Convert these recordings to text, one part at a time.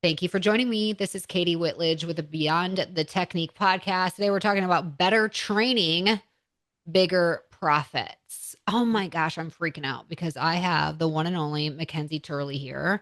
Thank you for joining me. This is KATI Whitledge with the Beyond the Technique podcast. Today we're talking about better training, bigger profits. Oh my gosh, I'm freaking out because I have the one and only McKenzie Turley here,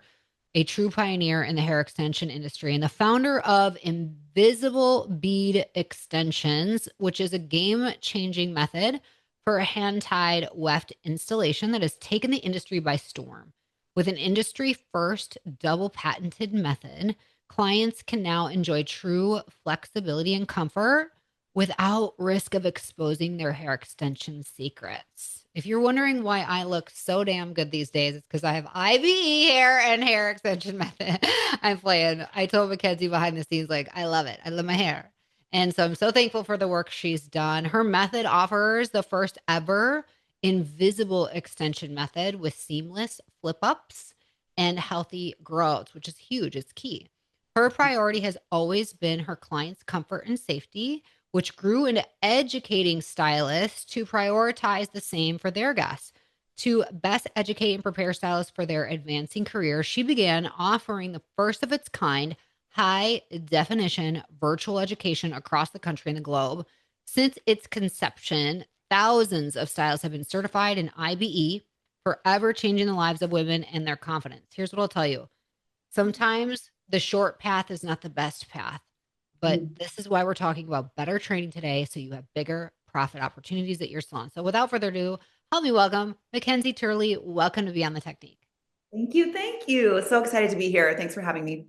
a true pioneer in the hair extension industry and the founder of Invisible Bead Extensions, which is a game-changing method for a hand-tied weft installation that has taken the industry by storm. With an industry first double patented method, clients can now enjoy true flexibility and comfort without risk of exposing their hair extension secrets. If you're wondering why I look so damn good these days, it's because I have IBE hair and hair extension method. I'm playing. I told McKenzie behind the scenes, like, I love it. I love my hair. And so I'm so thankful for the work she's done. Her method offers the first ever invisible extension method with seamless flip ups and healthy growths, which is huge. It's key. Her priority has always been her clients' comfort and safety, which grew into educating stylists to prioritize the same for their guests. To best educate and prepare stylists for their advancing careers, she began offering the first of its kind high definition virtual education across the country and the globe. Since its conception, thousands of stylists have been certified in IBE, forever changing the lives of women and their confidence. Here's what I'll tell you. Sometimes the short path is not the best path, but this is why we're talking about better training today so you have bigger profit opportunities at your salon. So without further ado, help me welcome McKenzie Turley. Welcome to Beyond the Technique. Thank you. Thank you. So excited to be here. Thanks for having me.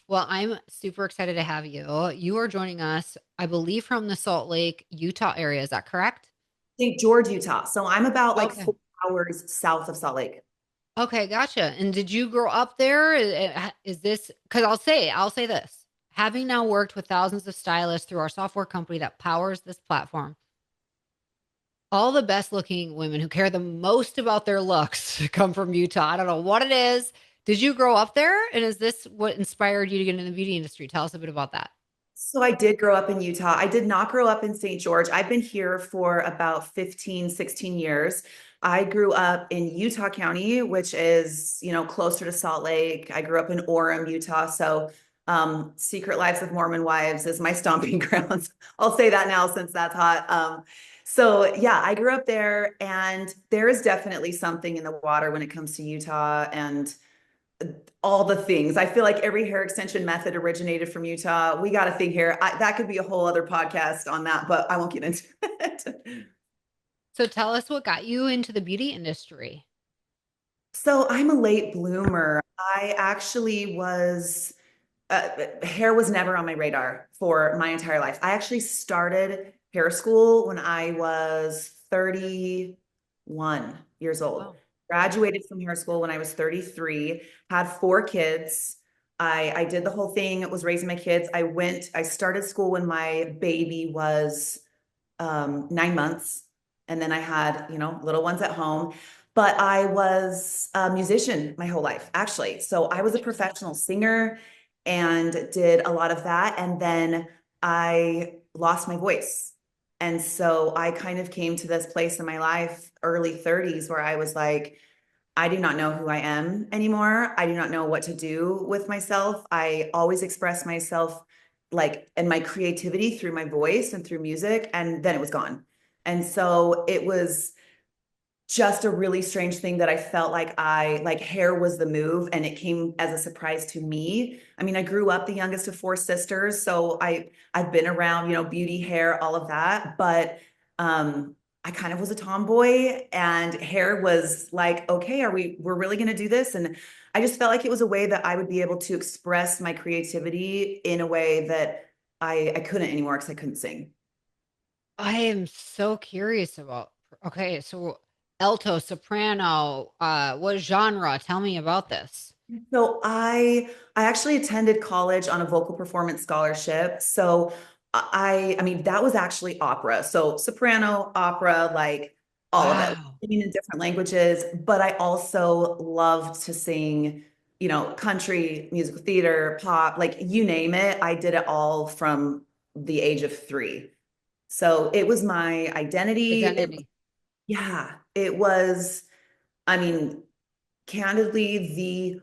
Well, I'm super excited to have you. You are joining us, I believe, from the Salt Lake, Utah area. Is that correct? St. George, Utah. So I'm about like Okay. 4 hours south of Salt Lake. Okay, gotcha. And did you grow up there? Is this because I'll say this. Having now worked with thousands of stylists through our software company that powers this platform, all the best looking women who care the most about their looks come from Utah. I don't know what it is. Did you grow up there? And is this what inspired you to get into the beauty industry? Tell us a bit about that. So I did grow up in Utah. I did not grow up in St. George. I've been here for about 15, 16 years. I grew up in Utah County, which is, closer to Salt Lake. I grew up in Orem, Utah. So Secret Lives of Mormon Wives is my stomping grounds. I'll say that now since that's hot. So yeah, I grew up there, and there is definitely something in the water when it comes to Utah and all the things. I feel like every hair extension method originated from Utah. We got a thing here. That could be a whole other podcast on that, but I won't get into it. So tell us what got you into the beauty industry. So I'm a late bloomer. I actually hair was never on my radar for my entire life. I actually started hair school when I was 31 years old. Oh, Graduated from hair school when I was 33, had 4 kids. I did the whole thing, was raising my kids. I started school when my baby was 9 months. And then I had, little ones at home. But I was a musician my whole life, actually. So I was a professional singer and did a lot of that. And then I lost my voice. And so I kind of came to this place in my life, early 30s, where I was like, I do not know who I am anymore. I do not know what to do with myself. I always express myself like and my creativity through my voice and through music, and then it was gone. And so it was just a really strange thing that I felt like hair was the move, and it came as a surprise to me. I mean, I grew up the youngest of 4 sisters, so I've been around, beauty, hair, all of that, but I kind of was a tomboy, and hair was like, okay, we're really going to do this? And I just felt like it was a way that I would be able to express my creativity in a way that I couldn't anymore because I couldn't sing. I am so curious about. Okay, so alto, soprano, what genre? Tell me about this. So I actually attended college on a vocal performance scholarship. So I mean that was actually opera. So soprano, opera, like all of it, Wow. singing in different languages. But I also loved to sing, country, musical theater, pop, like you name it. I did it all from the age of 3. So it was my identity. Identity. Yeah, it was, I mean, candidly, the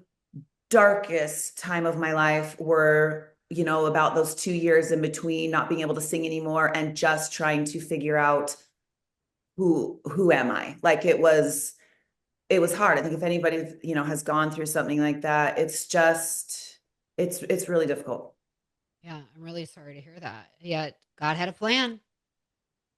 darkest time of my life were, about those 2 years in between not being able to sing anymore and just trying to figure out who am I? Like it was hard. I think if anybody, has gone through something like that, it's really difficult. Yeah, I'm really sorry to hear that. Yet God had a plan.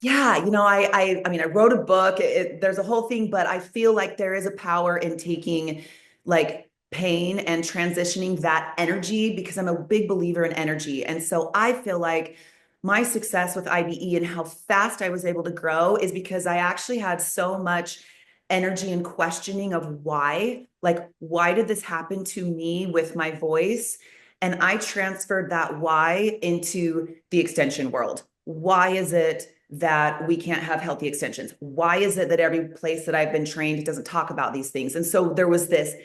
Yeah, I mean, I wrote a book. There's a whole thing, but I feel like there is a power in taking like pain and transitioning that energy because I'm a big believer in energy. And so I feel like my success with IBE and how fast I was able to grow is because I actually had so much energy and questioning of why, like, why did this happen to me with my voice? And I transferred that why into the extension world. Why is it that we can't have healthy extensions? Why is it that every place that I've been trained doesn't talk about these things? And so there was this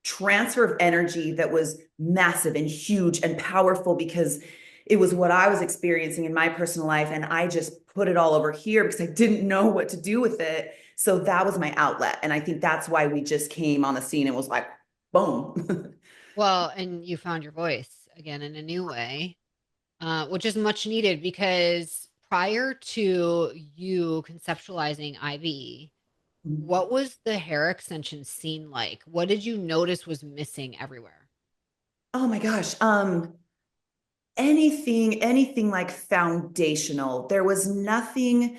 transfer of energy that was massive and huge and powerful because it was what I was experiencing in my personal life. And I just put it all over here because I didn't know what to do with it. So that was my outlet. And I think that's why we just came on the scene and was like, boom. Well, and you found your voice again in a new way, which is much needed because prior to you conceptualizing IV, what was the hair extension scene like? What did you notice was missing everywhere? Oh my gosh. Anything like foundational. There was nothing,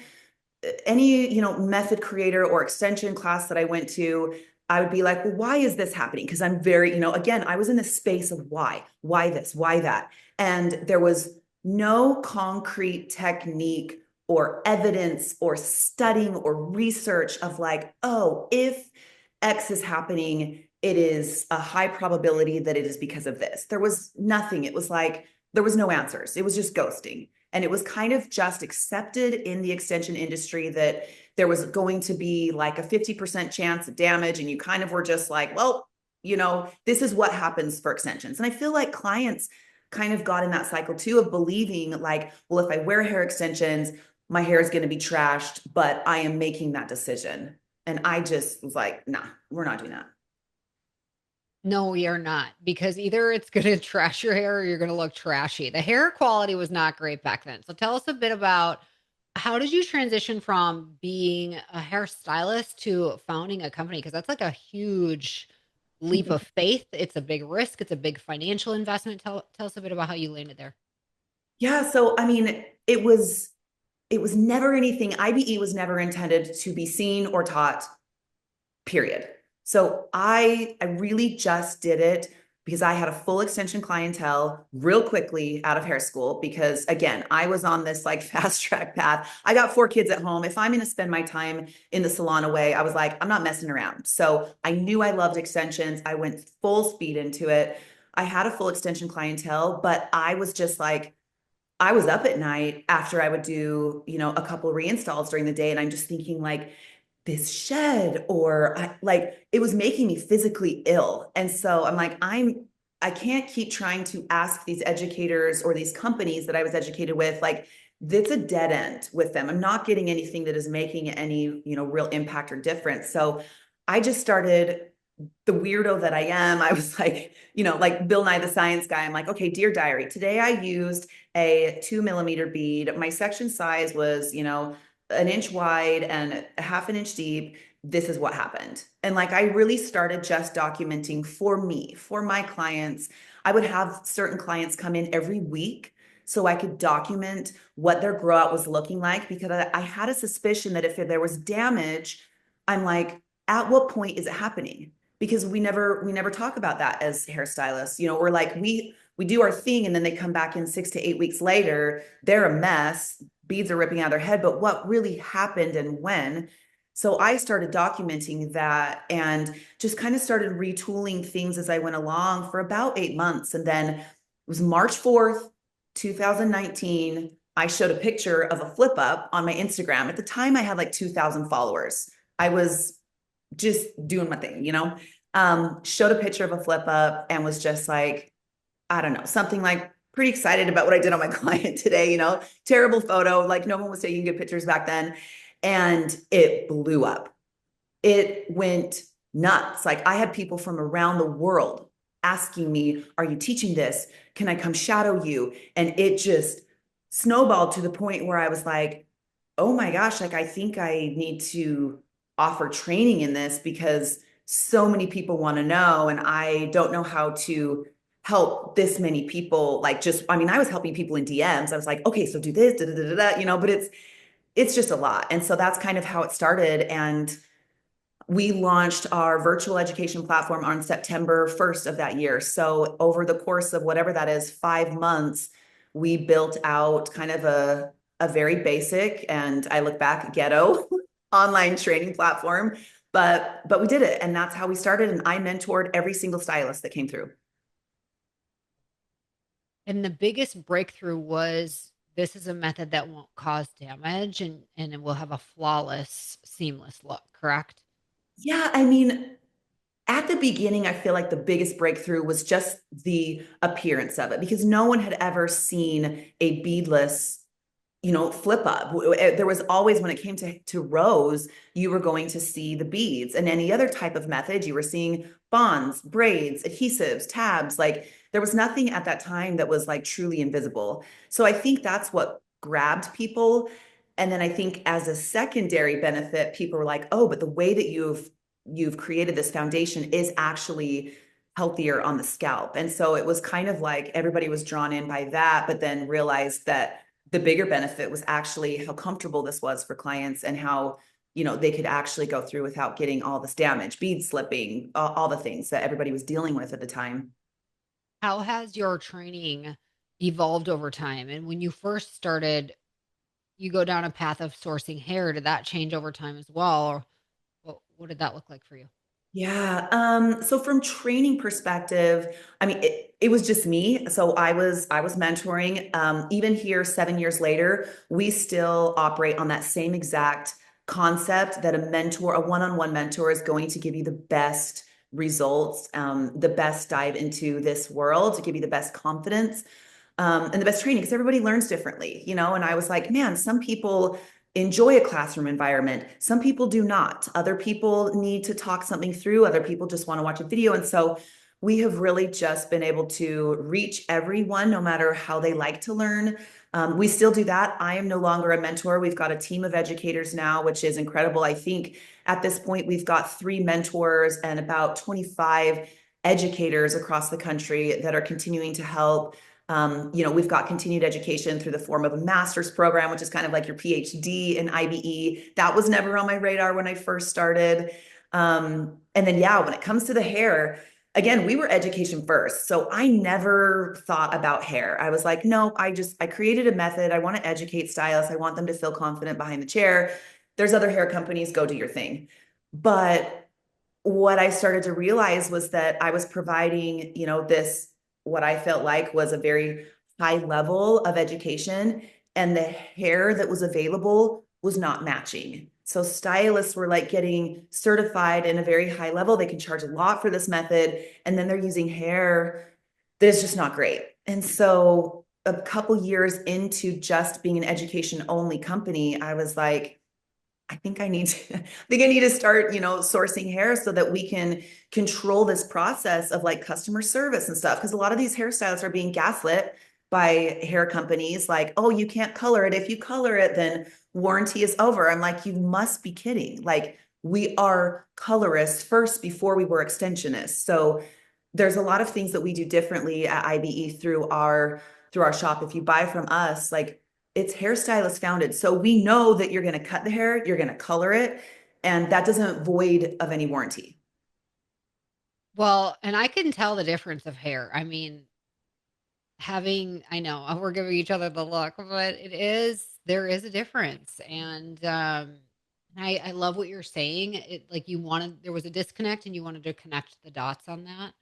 any, method creator or extension class that I went to, I would be like, well, why is this happening? Because I'm very, again, I was in the space of why this, why that. And there was no concrete technique or evidence or studying or research of like, oh, if X is happening, it is a high probability that it is because of this. There was nothing. It was like, there was no answers. It was just ghosting. And it was kind of just accepted in the extension industry that there was going to be like a 50% chance of damage. And you kind of were just like, well, this is what happens for extensions. And I feel like clients kind of got in that cycle too of believing like, well, if I wear hair extensions, my hair is going to be trashed, but I am making that decision. And I just was like, nah, we're not doing that. No, you're not, because either it's going to trash your hair or you're going to look trashy. The hair quality was not great back then. So tell us a bit about how did you transition from being a hairstylist to founding a company? Because that's like a huge leap of faith. It's a big risk. It's a big financial investment. Tell us a bit about how you landed there. Yeah. So, I mean, it was never anything, IBE was never intended to be seen or taught, period. So I really just did it because I had a full extension clientele real quickly out of hair school because again, I was on this like fast track path. I got 4 kids at home. If I'm going to spend my time in the salon away, I was like, I'm not messing around. So I knew I loved extensions. I went full speed into it. I had a full extension clientele, but I was just like, I was up at night after I would do, a couple of reinstalls during the day. And I'm just thinking like this shed or like it was making me physically ill. And so I'm like, I can't keep trying to ask these educators or these companies that I was educated with, like, that's a dead end with them. I'm not getting anything that is making any, real impact or difference. So I just started the weirdo that I am, I was like, like Bill Nye the Science Guy. I'm like, okay, dear diary, today I used a 2 millimeter bead. My section size was, an inch wide and a half an inch deep. This is what happened. And like, I really started just documenting for me, for my clients. I would have certain clients come in every week so I could document what their grow out was looking like because I had a suspicion that if there was damage, I'm like, at what point is it happening? Because we never talk about that as hairstylists. We're like we do our thing and then they come back in 6 to 8 weeks later, they're a mess, beads are ripping out of their head, but what really happened and when? So I started documenting that and just kind of started retooling things as I went along for about 8 months. And then it was March 4th, 2019. I showed a picture of a flip up on my Instagram. At the time, I had like 2,000 followers. I was just doing my thing, showed a picture of a flip up and was just like, I don't know, something like pretty excited about what I did on my client today, terrible photo. Like no one was taking good pictures back then. And it blew up. It went nuts. Like I had people from around the world asking me, are you teaching this? Can I come shadow you? And it just snowballed to the point where I was like, oh my gosh, like I think I need to offer training in this because so many people want to know and I don't know how to help this many people. Like just, I mean, I was helping people in DMs. I was like, okay, so do this, da, da, da, da, but it's just a lot. And so that's kind of how it started. And we launched our virtual education platform on September 1st of that year. So over the course of whatever that is, 5 months, we built out kind of a very basic, and I look back, ghetto online training platform. But we did it. And that's how we started. And I mentored every single stylist that came through. And the biggest breakthrough was this is a method that won't cause damage and it will have a flawless, seamless look, correct? Yeah, I mean, at the beginning, I feel like the biggest breakthrough was just the appearance of it because no one had ever seen a beadless flip up. There was always, when it came to rows, you were going to see the beads, and any other type of method, you were seeing bonds, braids, adhesives, tabs. Like there was nothing at that time that was like truly invisible. So I think that's what grabbed people. And then I think as a secondary benefit, people were like, oh, but the way that you've created this foundation is actually healthier on the scalp. And so it was kind of like everybody was drawn in by that, but then realized that the bigger benefit was actually how comfortable this was for clients and how they could actually go through without getting all this damage, bead slipping, all the things that everybody was dealing with at the time. How has your training evolved over time? And when you first started, you go down a path of sourcing hair. Did that change over time as well? Or what did that look like for you? Yeah. So from training perspective, I mean, it was just me. So I was mentoring. Even here, 7 years later, we still operate on that same exact concept that a mentor, a one-on-one mentor, is going to give you the best results, the best dive into this world, to give you the best confidence, and the best training, because everybody learns differently. And I was like, man, some people enjoy a classroom environment. Some people do not. Other people need to talk something through. Other people just want to watch a video. And so we have really just been able to reach everyone, no matter how they like to learn. We still do that. I am no longer a mentor. We've got a team of educators now, which is incredible. I think at this point, we've got 3 mentors and about 25 educators across the country that are continuing to help. We've got continued education through the form of a master's program, which is kind of like your PhD in IBE. That was never on my radar when I first started. And then, yeah, when it comes to the hair, again, we were education first. So I never thought about hair. I was like, no, I created a method. I want to educate stylists. I want them to feel confident behind the chair. There's other hair companies, go do your thing. But what I started to realize was that I was providing, this, what I felt like was a very high level of education, and the hair that was available was not matching. So stylists were like getting certified in a very high level. They can charge a lot for this method, and then they're using hair that is just not great. And so a couple years into just being an education only company, I was like, I think I need to start, sourcing hair so that we can control this process of like customer service and stuff. Because a lot of these hairstylists are being gaslit by hair companies like, oh, you can't color it. If you color it, then warranty is over. I'm like, you must be kidding. Like, we are colorists first before we were extensionists. So there's a lot of things that we do differently at IBE through our shop. If you buy from us, like, it's hairstylist founded. So we know that you're going to cut the hair, you're going to color it, and that doesn't void of any warranty. Well, and I can tell the difference of hair. I mean, I know we're giving each other the look, but there is a difference. And I love what you're saying. It like there was a disconnect and you wanted to connect the dots on that.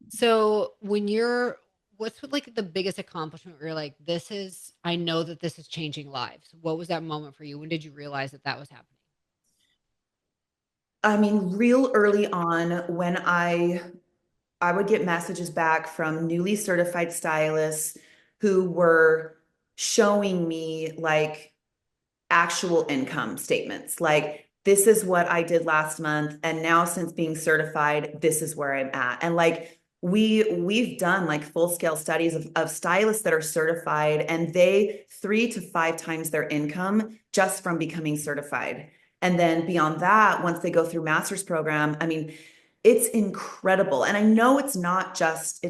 So what's like the biggest accomplishment where you're like, I know that this is changing lives. What was that moment for you? When did you realize that that was happening? I mean, real early on, when I would get messages back from newly certified stylists who were showing me like actual income statements. Like, this is what I did last month. And now, since being certified, this is where I'm at. And like, we've done like full scale studies of stylists that are certified, and they 3 to 5 times their income just from becoming certified. And then beyond that, once they go through master's program, I mean, it's incredible. And I know it's not just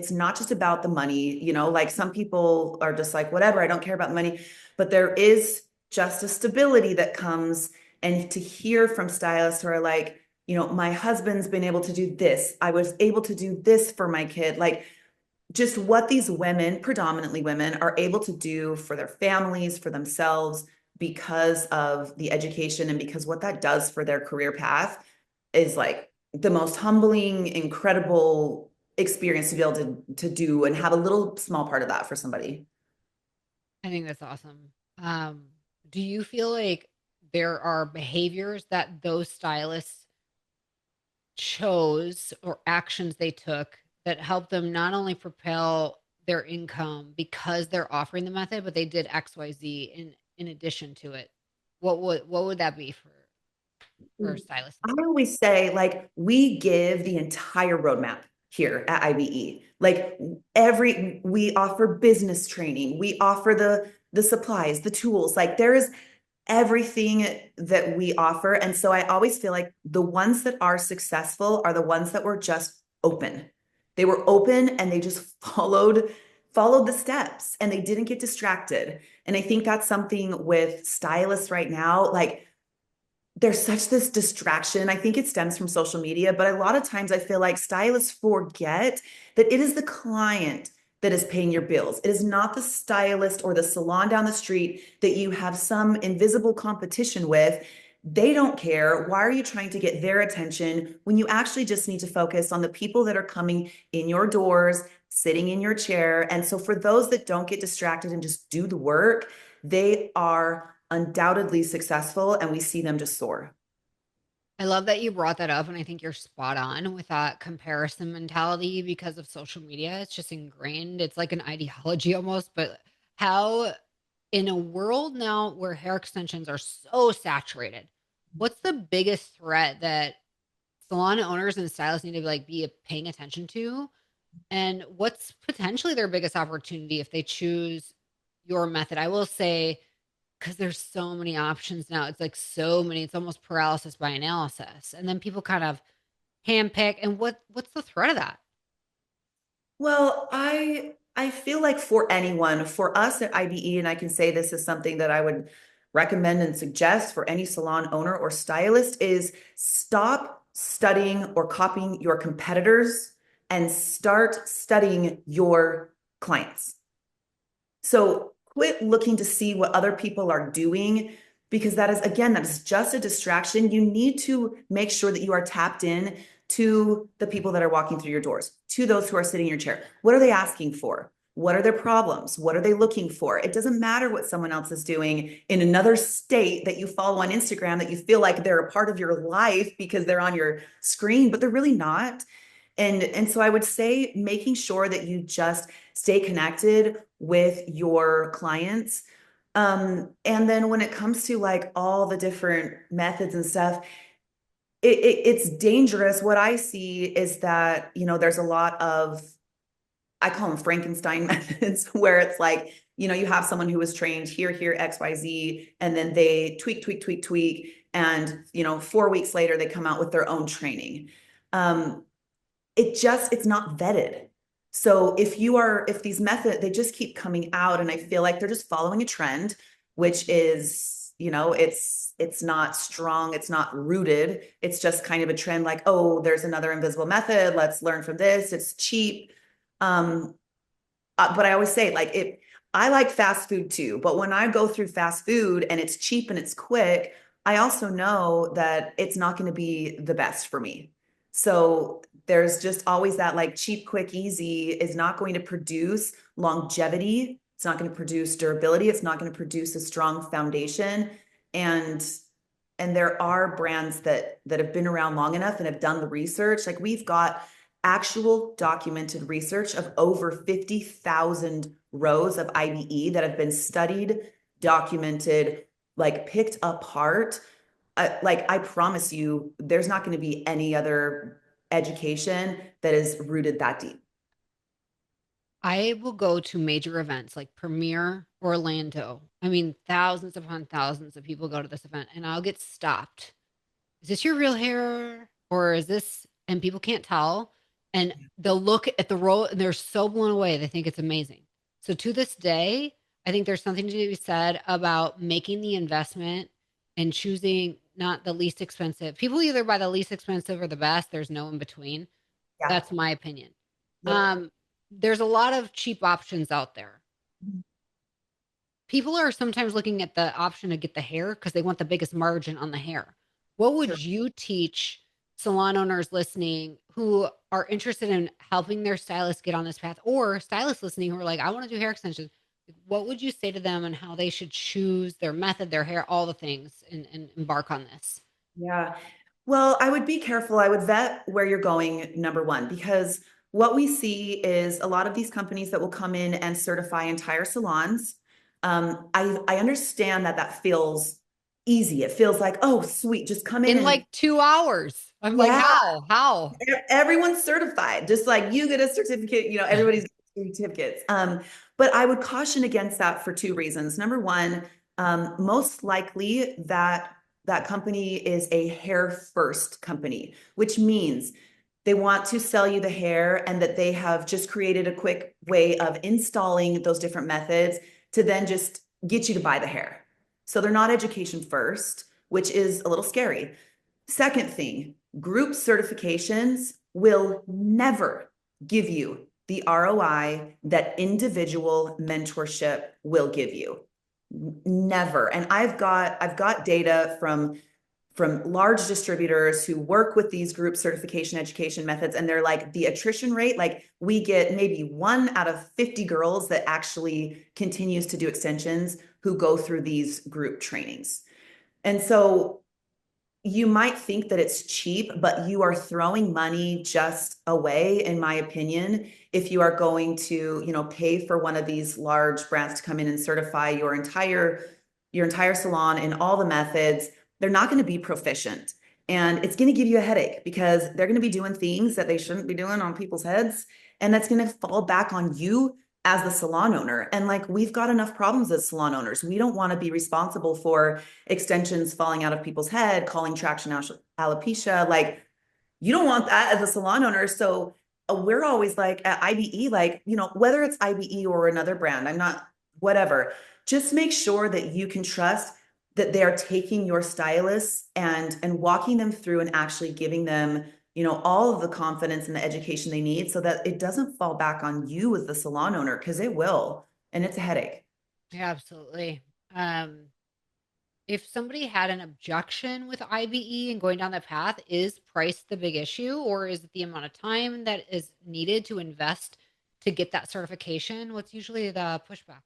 about the money, like some people are just like, whatever, I don't care about the money, but there is just a stability that comes. And to hear from stylists who are like, my husband's been able to do this. I was able to do this for my kid. Like just what these women, predominantly women, are able to do for their families, for themselves, because of the education and because what that does for their career path is like the most humbling, incredible experience to be able to do and have a little small part of that for somebody. I think that's awesome. Um, do you feel like there are behaviors that those stylists chose or actions they took that helped them not only propel their income because they're offering the method, but they did XYZ in addition to it? What would that be for stylists and I stuff? always say, like, we give the entire roadmap here at IBE. Like we offer business training, we offer the supplies, the tools. Like there is everything that we offer. And so I always feel like the ones that are successful are the ones that were just open. They were open and they just followed the steps and they didn't get distracted. And I think that's something with stylists right now. Like there's such this distraction. I think it stems from social media, but a lot of times I feel like stylists forget that it is the client that is paying your bills. It is not the stylist or the salon down the street that you have some invisible competition with. They don't care. Why are you trying to get their attention when you actually just need to focus on the people that are coming in your doors, sitting in your chair? And so for those that don't get distracted and just do the work, they are undoubtedly successful and we see them just soar. I love that you brought that up, and I think you're spot on with that comparison mentality because of social media. It's just ingrained. It's like an ideology almost, but how in a world now where hair extensions are so saturated, what's the biggest threat that salon owners and stylists need to be paying attention to? And what's potentially their biggest opportunity if they choose your method? I will say, because there's so many options now. It's like so many. It's almost paralysis by analysis. And then people kind of handpick. And what's the threat of that? Well, I feel like for anyone, for us at IBE, and I can say this is something that I would recommend and suggest for any salon owner or stylist is stop studying or copying your competitors and start studying your clients. So quit looking to see what other people are doing because that is, again, that is just a distraction. You need to make sure that you are tapped in to the people that are walking through your doors, to those who are sitting in your chair. What are they asking for? What are their problems? What are they looking for? It doesn't matter what someone else is doing in another state that you follow on Instagram that you feel like they're a part of your life because they're on your screen, but they're really not. And so I would say making sure that you just stay connected with your clients. And then when it comes to like all the different methods and stuff, it's dangerous. What I see is that, there's a lot of, I call them Frankenstein methods, where it's like, you have someone who was trained here, XYZ, and then they tweak. And, 4 weeks later, they come out with their own training. Um, it's not vetted. So if these methods, they just keep coming out and I feel like they're just following a trend, which is, it's not strong, it's not rooted. It's just kind of a trend like, oh, there's another invisible method. Let's learn from this. It's cheap. Um, but I always say like I like fast food too, but when I go through fast food and it's cheap and it's quick, I also know that it's not going to be the best for me. So there's just always that like cheap, quick, easy is not going to produce longevity. It's not going to produce durability. It's not going to produce a strong foundation. And there are brands that have been around long enough and have done the research. Like we've got actual documented research of over 50,000 rows of IBE that have been studied, documented, like picked apart. Like I promise you, there's not going to be any other education that is rooted that deep. I will go to major events like Premiere Orlando. I mean, thousands upon thousands of people go to this event, and I'll get stopped. Is this your real hair? Or is this, and people can't tell. And they'll look at the roll and they're so blown away. They think it's amazing. So to this day, I think there's something to be said about making the investment and choosing not the least expensive. People either buy the least expensive or the best. There's no in between. Yeah. That's my opinion. Yep. Um, there's a lot of cheap options out there. Mhm. People are sometimes looking at the option to get the hair because they want the biggest margin on the hair. What would Sure. you teach salon owners listening who are interested in helping their stylist get on this path, or stylists listening who are like, I want to do hair extensions? What would you say to them and how they should choose their method, their hair, all the things, and embark on this? Yeah. Well, I would be careful. I would vet where you're going, number one, because what we see is a lot of these companies that will come in and certify entire salons. I understand that that feels easy. It feels like, oh, sweet, just come in In and like 2 hours. I'm like, yeah, how? How? everyone's certified, just like you get a certificate, everybody's getting certificates. But I would caution against that for two reasons. Number one, most likely that company is a hair first company, which means they want to sell you the hair and that they have just created a quick way of installing those different methods to then just get you to buy the hair. So they're not education first, which is a little scary. Second thing, group certifications will never give you the ROI that individual mentorship will give you. Never. And I've got data from large distributors who work with these group certification education methods, and they're like, the attrition rate, like we get maybe 1 out of 50 girls that actually continues to do extensions who go through these group trainings. And so you might think that it's cheap, but you are throwing money just away, in my opinion, if you are going to, pay for one of these large brands to come in and certify your entire salon in all the methods. They're not going to be proficient. And it's going to give you a headache because they're going to be doing things that they shouldn't be doing on people's heads. And that's going to fall back on you as the salon owner. And like, we've got enough problems as salon owners. We don't want to be responsible for extensions falling out of people's head, calling traction alopecia. Like, you don't want that as a salon owner. So we're always like at IBE, like, whether it's IBE or another brand, I'm not, whatever, just make sure that you can trust that they're taking your stylists and walking them through and actually giving them, all of the confidence and the education they need so that it doesn't fall back on you as the salon owner, because it will. And it's a headache. Yeah, absolutely. Um, if somebody had an objection with IBE and going down that path, is price the big issue, or is it the amount of time that is needed to invest to get that certification? What's usually the pushback?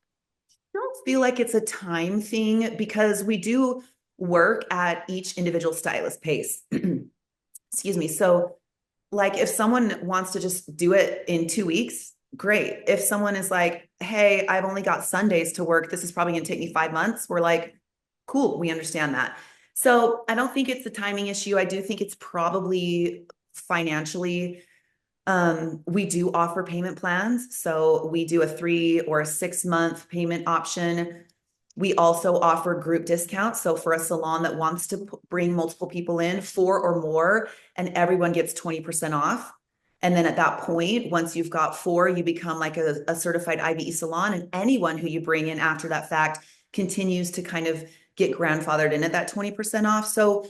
Don't feel like it's a time thing because we do work at each individual stylist pace. Excuse me. So, like, if someone wants to just do it in 2 weeks, great. If someone is like, hey, I've only got Sundays to work, this is probably going to take me 5 months, we're like, cool, we understand that. So, I don't think it's the timing issue. I do think it's probably financially. We do offer payment plans. So we do a 3 or 6 month payment option. We also offer group discounts. So for a salon that wants to bring multiple people in, 4 or more, and everyone gets 20% off. And then at that point, once you've got 4, you become like a certified IBE salon. And anyone who you bring in after that fact continues to kind of get grandfathered in at that 20% off. So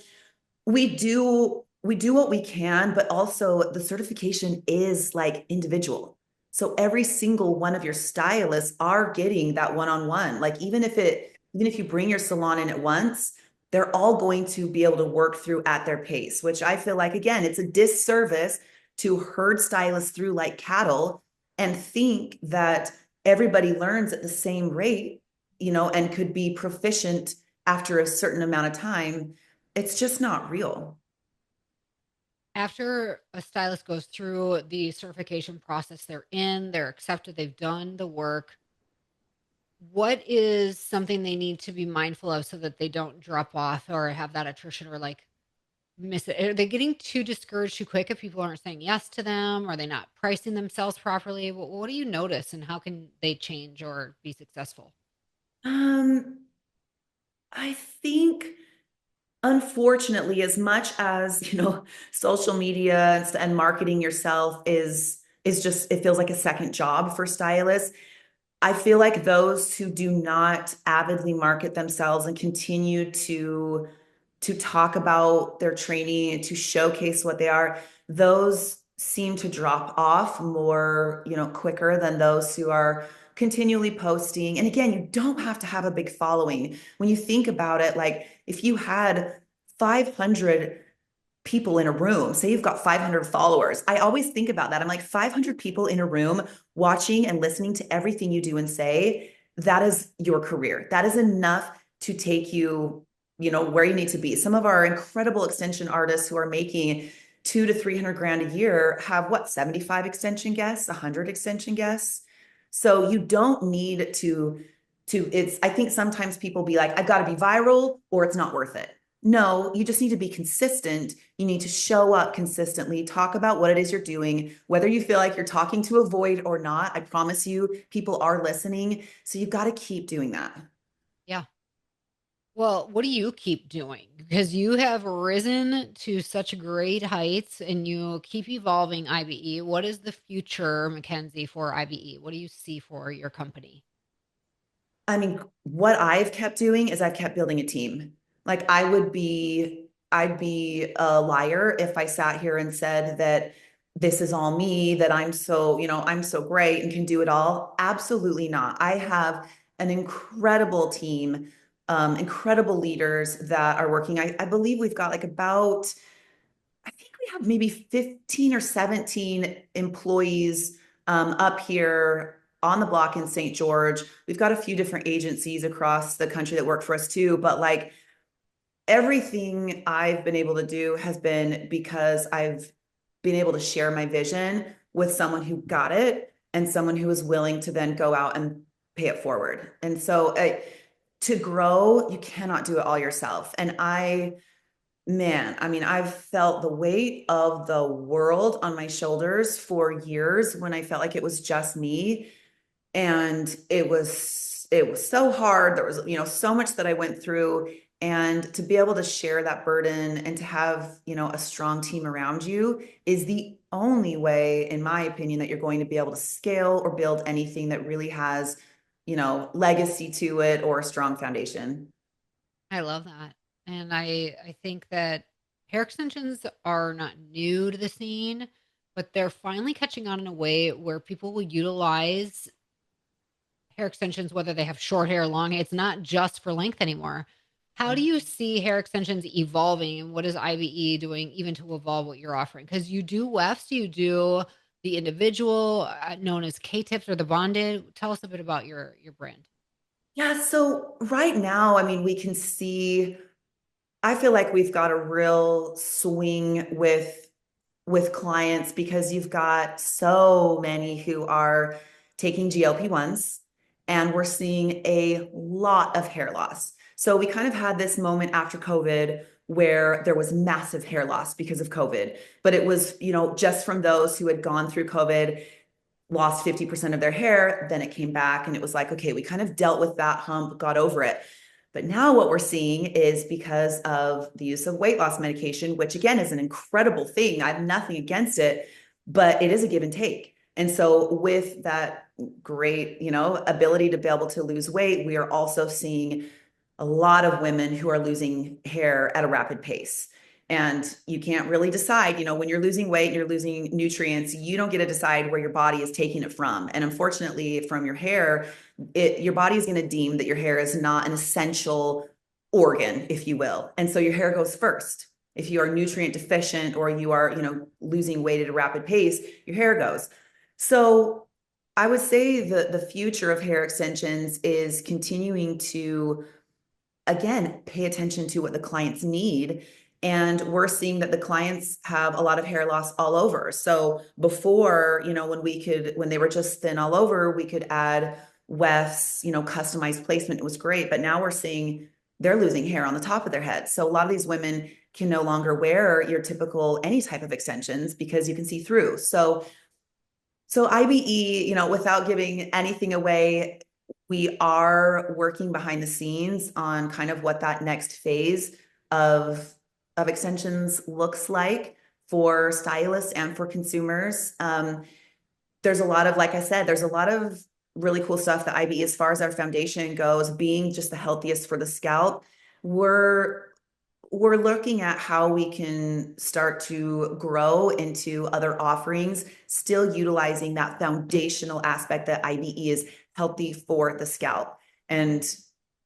we do what we can, but also the certification is like individual. So every single one of your stylists are getting that one-on-one. Like, even if you bring your salon in at once, they're all going to be able to work through at their pace, which I feel like, again, it's a disservice to herd stylists through like cattle and think that everybody learns at the same rate, and could be proficient after a certain amount of time. It's just not real. After a stylist goes through the certification process, they're accepted, they've done the work. What is something they need to be mindful of so that they don't drop off or have that attrition or like miss it? Are they getting too discouraged too quick if people aren't saying yes to them? Are they not pricing themselves properly? What do you notice and how can they change or be successful? Um, I think unfortunately, as much as, social media and marketing yourself is just it feels like a second job for stylists. I feel like those who do not avidly market themselves and continue to talk about their training and to showcase what they are, those seem to drop off more, quicker than those who are continually posting. And again, you don't have to have a big following. When you think about it, like if you had 500 people in a room, say you've got 500 followers, I always think about that. I'm like, 500 people in a room watching and listening to everything you do and say, that is your career. That is enough to take you, where you need to be. Some of our incredible extension artists who are making 200 to 300 grand a year have what, 75 extension guests, 100 extension guests. So you don't need to I think sometimes people be like, I've got to be viral or it's not worth it. No, you just need to be consistent. You need to show up consistently, talk about what it is you're doing, whether you feel like you're talking to a void or not. I promise you, people are listening. So you've got to keep doing that. Yeah. Well, what do you keep doing? Because you have risen to such great heights and you keep evolving IBE. What is the future, Mackenzie, for IBE? What do you see for your company? I mean, what I've kept doing is I've kept building a team. Like I'd be a liar if I sat here and said that this is all me, that I'm so great and can do it all. Absolutely not. I have an incredible team, incredible leaders that are working. I believe we've got like about I think we have maybe 15 or 17 employees up here on the block in St. George. We've got a few different agencies across the country that work for us too, but like everything I've been able to do has been because I've been able to share my vision with someone who got it and someone who is willing to then go out and pay it forward. And so to grow, you cannot do it all yourself. And man, I mean, I've felt the weight of the world on my shoulders for years when I felt like it was just me. And it was so hard. There was, so much that I went through. And to be able to share that burden and to have, a strong team around you is the only way, in my opinion, that you're going to be able to scale or build anything that really has, legacy to it or a strong foundation. I love that. And I think that hair extensions are not new to the scene, but they're finally catching on in a way where people will utilize hair extensions, whether they have short hair, long hair. It's not just for length anymore. How do you see hair extensions evolving and what is IBE doing even to evolve what you're offering? Because you do wefts, you do the individual known as K-tips or the bonded. Tell us a bit about your brand. Yeah, so right now, I mean, we can see I feel like we've got a real swing with clients because you've got so many who are taking GLP-1s and we're seeing a lot of hair loss. So we kind of had this moment after COVID where there was massive hair loss because of COVID, but it was, just from those who had gone through COVID, lost 50% of their hair, then it came back and it was like, okay, we kind of dealt with that hump, got over it. But now what we're seeing is because of the use of weight loss medication, which again is an incredible thing. I have nothing against it, but it is a give and take. And so with that great, ability to be able to lose weight, we are also seeing a lot of women who are losing hair at a rapid pace. And you can't really decide, when you're losing weight and you're losing nutrients, you don't get to decide where your body is taking it from. And unfortunately, from your hair, your body is going to deem that your hair is not an essential organ, if you will. And so your hair goes first. If you are nutrient deficient or you are, losing weight at a rapid pace, your hair goes. So I would say the future of hair extensions is continuing to again, pay attention to what the clients need. And we're seeing that the clients have a lot of hair loss all over. So before, when they were just thin all over, we could add wefts, customized placement. It was great. But now we're seeing they're losing hair on the top of their head. So a lot of these women can no longer wear your typical any type of extensions because you can see through. So IBE, without giving anything away, we are working behind the scenes on kind of what that next phase of extensions looks like for stylists and for consumers. There's a lot of, like I said, there's a lot of really cool stuff that IBE, as far as our foundation goes, being just the healthiest for the scalp. We're looking at how we can start to grow into other offerings, still utilizing that foundational aspect that IBE is healthy for the scalp. And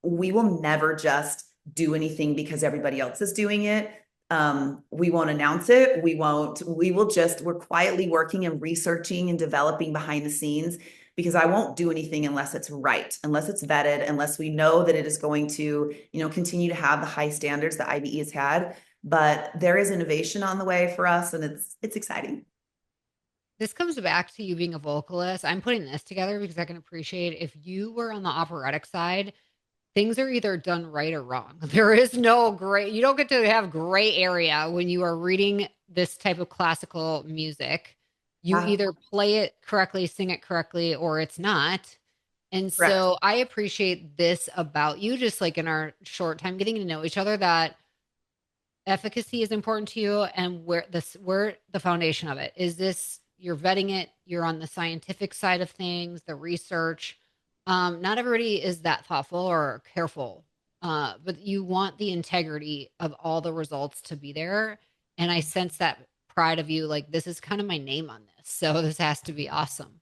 we will never just do anything because everybody else is doing it. We won't announce it. We're quietly working and researching and developing behind the scenes, because I won't do anything unless it's right, unless it's vetted, unless we know that it is going to, continue to have the high standards that IBE has had. But there is innovation on the way for us, and it's exciting. This comes back to you being a vocalist. I'm putting this together because I can appreciate if you were on the operatic side, things are either done right or wrong. There is no gray, you don't get to have gray area when you are reading this type of classical music. You Yeah, either play it correctly, sing it correctly, or it's not. And correct. so I appreciate this about you, just like in our short time getting to know each other, that efficacy is important to you, and where the foundation of it is. This, you're vetting it, you're on the scientific side of things, the research. Not everybody is that thoughtful or careful, but you want the integrity of all the results to be there. And I sense that pride of you, like, this is kind of my name on this, so this has to be awesome.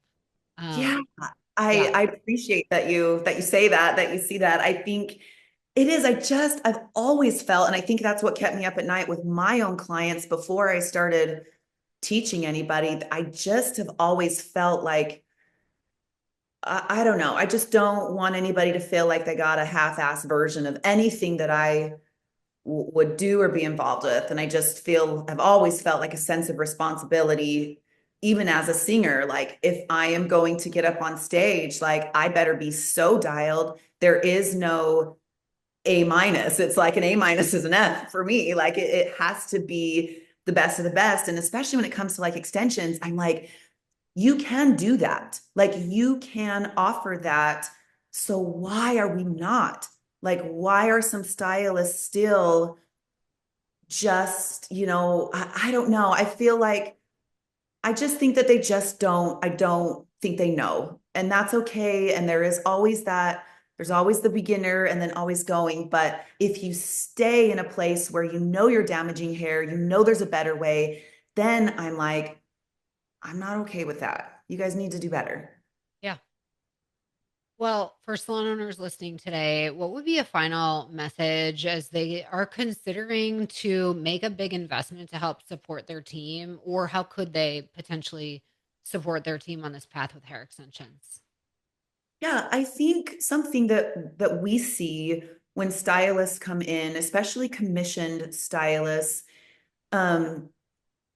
Yeah, Yeah. I appreciate that you say that you see that. I think it is. I've always felt, and I think that's what kept me up at night with my own clients before I started teaching anybody. I just have always felt like, I don't know. I just don't want anybody to feel like they got a half-ass version of anything that I would do or be involved with. And I just I've always felt like a sense of responsibility, even as a singer. Like, if I am going to get up on stage, like, I better be so dialed. There is no A minus. It's like an A minus is an F for me. Like, it has to be the best of the best. And especially when it comes to like extensions, I'm like, you can do that. Like, you can offer that. So why are we not? Like, why are some stylists still just, I don't know. I feel like, I just think that they just don't, I don't think they know. And that's okay. And there's always the beginner and then always going. But if you stay in a place where you're damaging hair, there's a better way, then I'm like, I'm not okay with that. You guys need to do better. Yeah. Well, for salon owners listening today, what would be a final message as they are considering to make a big investment to help support their team, or how could they potentially support their team on this path with hair extensions? Yeah, I think something that we see when stylists come in, especially commissioned stylists, um,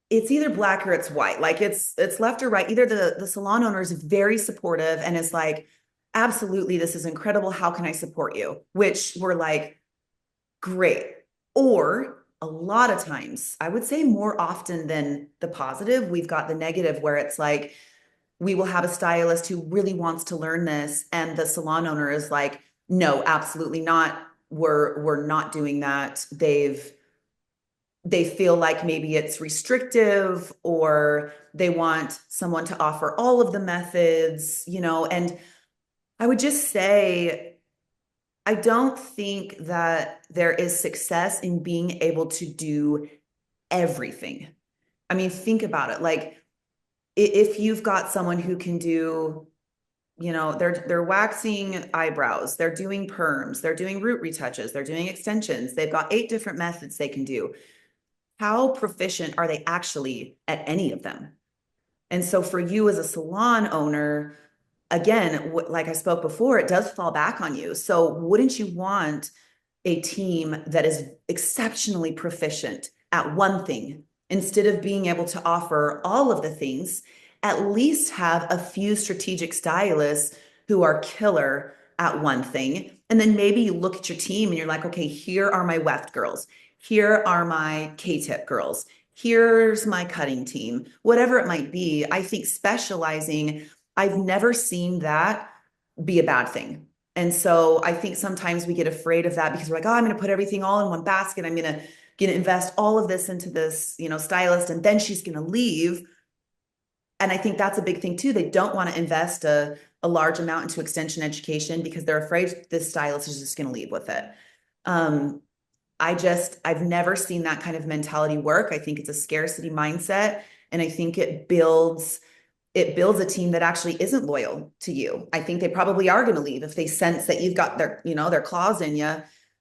it's either black or it's white. Like, it's left or right. Either the salon owner is very supportive and is like, absolutely, this is incredible. How can I support you? Which we're like, great. Or a lot of times, I would say more often than the positive, we've got the negative where it's like, we will have a stylist who really wants to learn this, and the salon owner is like, no, absolutely not. We're not doing that. They feel like maybe it's restrictive, or they want someone to offer all of the methods, and I would just say, I don't think that there is success in being able to do everything. I mean, think about it. Like, if you've got someone who can do, they're waxing eyebrows, they're doing perms, they're doing root retouches, they're doing extensions, they've got 8 different methods they can do. How proficient are they actually at any of them? And so for you as a salon owner, again, like I spoke before, it does fall back on you. So wouldn't you want a team that is exceptionally proficient at one thing, instead of being able to offer all of the things? At least have a few strategic stylists who are killer at one thing. And then maybe you look at your team and you're like, okay, here are my weft girls. Here are my K-tip girls. Here's my cutting team, whatever it might be. I think specializing, I've never seen that be a bad thing. And so I think sometimes we get afraid of that because we're like, oh, I'm going to put everything all in one basket. I'm going to invest all of this into this, stylist, and then she's going to leave. And I think that's a big thing too. They don't want to invest a large amount into extension education because they're afraid this stylist is just going to leave with it. Um, I've never seen that kind of mentality work. I think it's a scarcity mindset. And I think it builds a team that actually isn't loyal to you. I think they probably are going to leave if they sense that you've got their claws in you.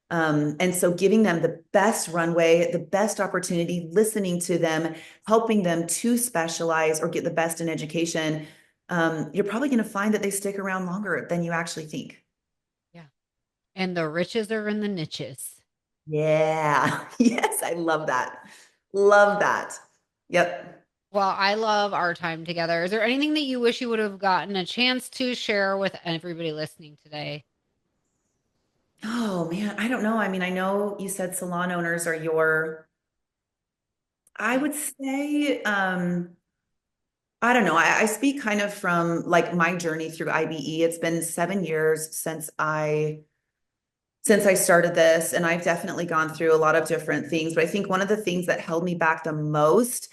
And so giving them the best runway, the best opportunity, listening to them, helping them to specialize or get the best in education, you're probably going to find that they stick around longer than you actually think. Yeah. And the riches are in the niches. Yeah. Yes, I love that. Love that. Yep. Well, I love our time together. Is there anything that you wish you would have gotten a chance to share with everybody listening today? Oh man, I don't know. I mean, I know you said salon owners are I would say, I don't know. I speak kind of from like my journey through IBE. It's been 7 years since I started this, and I've definitely gone through a lot of different things. But I think one of the things that held me back the most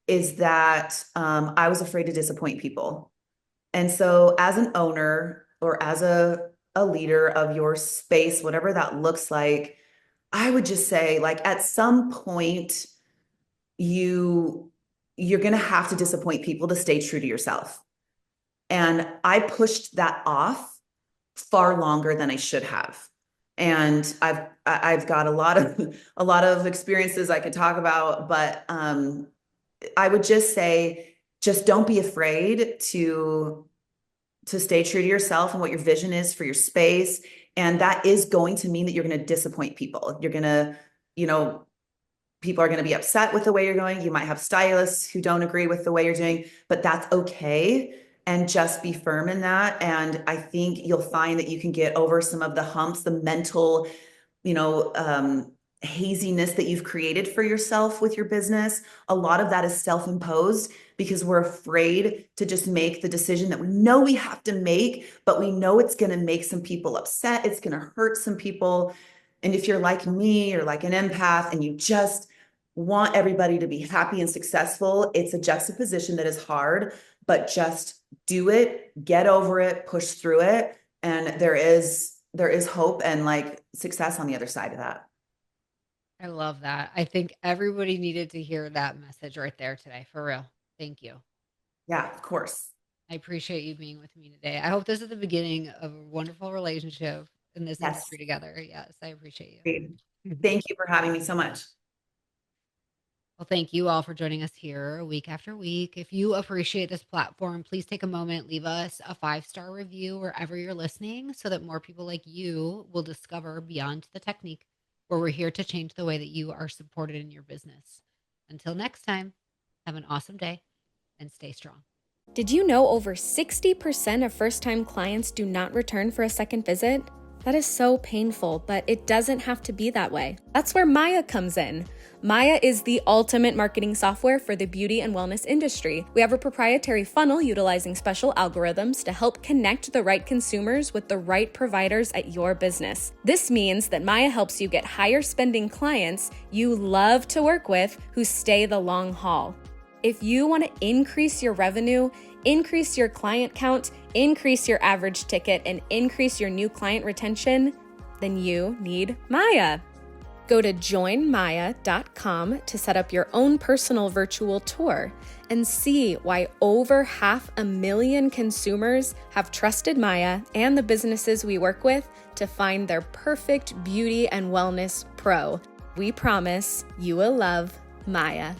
is that I was afraid to disappoint people. And so as an owner or as a leader of your space, whatever that looks like, I would just say like at some point you you're going to have to disappoint people to stay true to yourself. And I pushed that off far longer than I should have. And I've got a lot of experiences I could talk about, but I would just say just don't be afraid to stay true to yourself and what your vision is for your space. And that is going to mean that you're going to disappoint people. You're going to, you know, people are going to be upset with the way you're going. You might have stylists who don't agree with the way you're doing, but that's okay. And just be firm in that. And I think you'll find that you can get over some of the humps, the mental, you know, haziness that you've created for yourself with your business. A lot of that is self-imposed because we're afraid to just make the decision that we know we have to make, but we know it's going to make some people upset. It's going to hurt some people. And if you're like me or like an empath and you just want everybody to be happy and successful, it's a juxtaposition that is hard, but just do it, get over it, push through it. And there is hope and like success on the other side of that. I love that. I think everybody needed to hear that message right there today, for real. Thank you. Yeah, of course. I appreciate you being with me today. I hope this is the beginning of a wonderful relationship in this Yes. industry together. Yes, I appreciate Great. you. Thank you for having me so much. Well, thank you all for joining us here week after week. If you appreciate this platform, please take a moment, leave us a 5-star review wherever you're listening so that more people like you will discover Beyond the Technique, where we're here to change the way that you are supported in your business. Until next time, have an awesome day and stay strong. Did you know over 60% of first-time clients do not return for a second visit? That is so painful, but it doesn't have to be that way. That's where Maya comes in. Maya is the ultimate marketing software for the beauty and wellness industry. We have a proprietary funnel utilizing special algorithms to help connect the right consumers with the right providers at your business. This means that Maya helps you get higher spending clients you love to work with who stay the long haul. If you want to increase your revenue, increase your client count, increase your average ticket, and increase your new client retention, then you need Maya. Go to joinmaya.com to set up your own personal virtual tour and see why over 500,000 consumers have trusted Maya and the businesses we work with to find their perfect beauty and wellness pro. We promise you will love Maya.